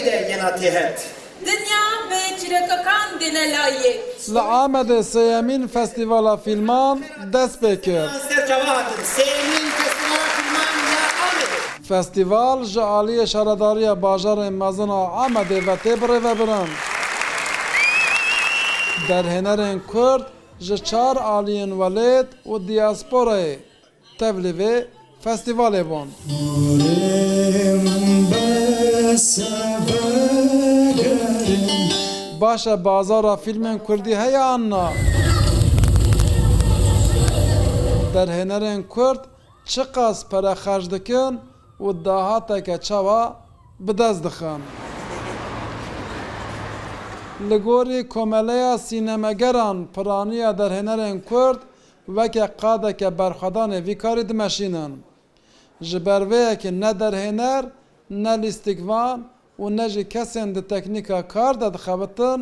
de yenatihet. Dünya ve çirakakan dine layık. لعامد سيامين فستيفال فيلمان دست بكر Serçavahatın Semin Festival Filman ya Ahmet. فستیوال جعالی شهرداری بازار مزنا آمده و تبره و برن در هنرین کرد جچار آلین ولید و دیاسپوره تبلیوه فستیوال بون باشه بازار فیلم کردی هیا آنا در هنرین کرد چقاس پر خرج دکن و داهاته که چاوا بدست دخن لگوری کمالیا سینماگران پرانیا در هنرین کرد وکه قاده که برخدان ویکاری دمشینن جبروه که نه در هنر نه لیستیکوان و نه جی کسین ده تکنیکا کار ده خبتن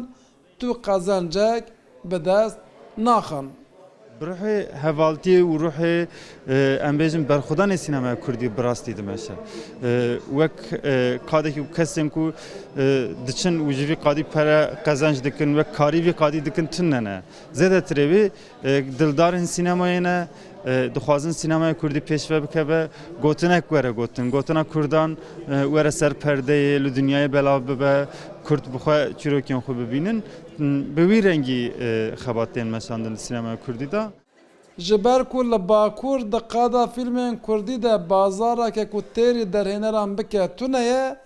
تو قزنجک بدست ناخن بروحي هفالتي وروحي امبيجن برخدان سينما كردي براستي دمشق وك قادك كسن كو دچن وجوي قادي para kazanç dikin ve kari ve qadi dikin tınnene zede trevi dildarın sinemayına دخوازن سینمای کردی پیشوا بکه گوتنک وره گوتنا کردان وره سر پرده ل دنیای بلا به کرد بخوا چیروکین خو ببینن به وی رنگی خباتین مثلا سینمای کردی دا جبر کل باکور د قادا فیلم کردی ده بازارا که کوتری در هنران بکه تونه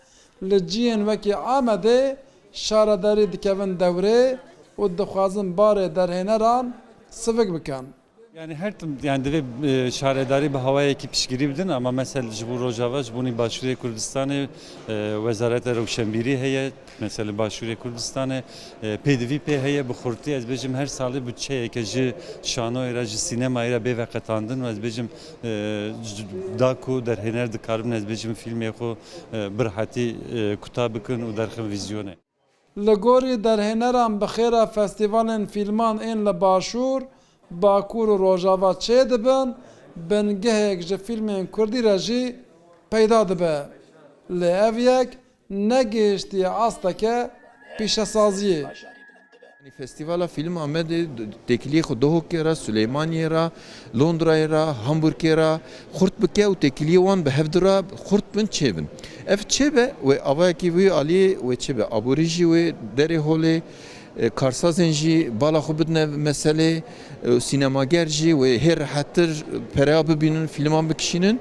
لجین وکی آمده شارداری دکون دوره و دخوازن باره در هنران سوک بکن Yani her yani de şaredari bir havaya ki pişgiri bildin ama mesela bu Rojava bunu Başuriye Kürdistan'ı Vezaret Rokşenbiri heye mesela Başuriye Kürdistan'ı PDVP heye bu xurti az becim her salı bütçeye ki şano era sinema era be vakatandın az becim daku der hener dikarım az becim film yako birhati kutabıkın u der vizyone. لگوری در هنران بخیره فستیوالن فیلمان این لباشور باکور و روژاوا چه دبن بنگهک جه فیلم کردی را جی پیدا دبه لی او یک نگیشتی آستا پیش سازیه Festivala film amede tekliye Dohokê ra, Süleymaniye ra, Londrayê ra, Hamburgê ra, xurt bike û tekliye wan bi hev dira xurt bin çêbin. Ev çêbe wê avayekî wî aliyê wê çêbe aborî jî wê derê holê karsazên jî bala xwe bidine meselê sînemager jî wê hê rehettir pereya bibînin filman bikişînin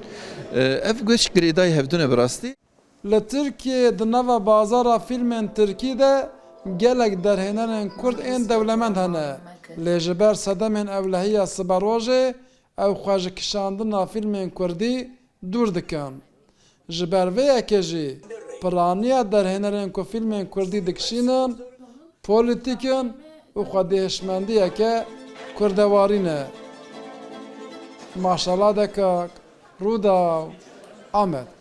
ev geş girêdayê hevdine bi rastî. Li Tirkiye di nava bazara fîlmên Tirkî de gelek derhênerên Kurd ên dewlemend hene. Lê ji ber sedemên ewlehiya siberojê ew xwe ji kişandina fîlmên Kurdî dûr dikin. Ji ber vê yekê jî piraniya derhênerên ku fîlmên Kurdî dikişînin, polîtîkin û xwedihişmendiyeke kurdewarî ne. Maşallah dekak, Rûdaw, Amed.